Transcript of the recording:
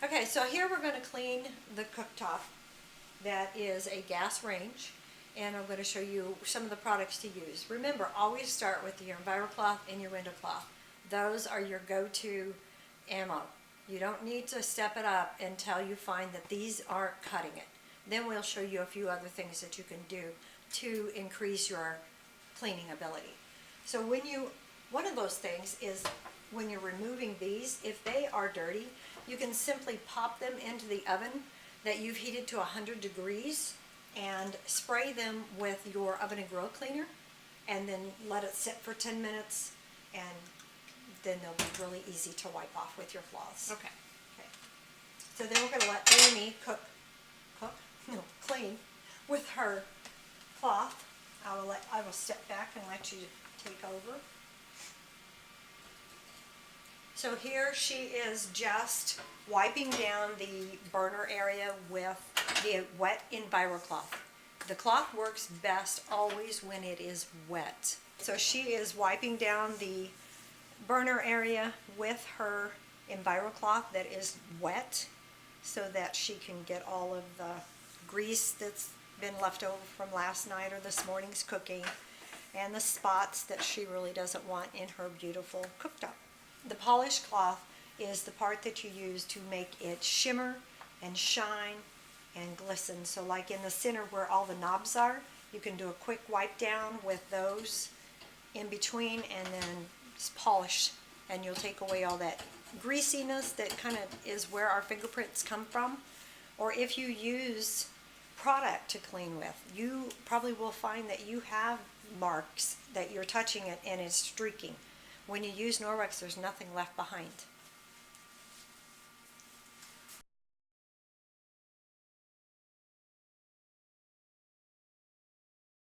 Okay, so here we're going to clean the cooktop that is a gas range, and I'm going to show you some of the products to use. Remember, always start with your EnviroCloth and your window cloth. Those are your go-to ammo. You don't need to step it up until you find that these aren't cutting it. Then we'll show you a few other things that you can do to increase your cleaning ability. So one of those things is when you're removing these, if they are dirty, you can simply pop them into the oven that you've heated to 100 degrees and spray them with your oven and grill cleaner, and then let it sit for 10 minutes, and then they'll be really easy to wipe off with your cloths. Okay. Okay. So then we're going to let Amy clean with her cloth. I will step back and let you take over. So here she is just wiping down the burner area with the wet EnviroCloth. The cloth works best always when it is wet. So she is wiping down the burner area with her EnviroCloth that is wet, so that she can get all of the grease that's been left over from last night or this morning's cooking, and the spots that she really doesn't want in her beautiful cooktop. The polished cloth is the part that you use to make it shimmer and shine and glisten. So like in the center where all the knobs are, you can do a quick wipe down with those in between, and then just polish, and you'll take away all that greasiness that kind of is where our fingerprints come from. Or if you use product to clean with, you probably will find that you have marks that you're touching it and it's streaking. When you use Norwex, there's nothing left behind.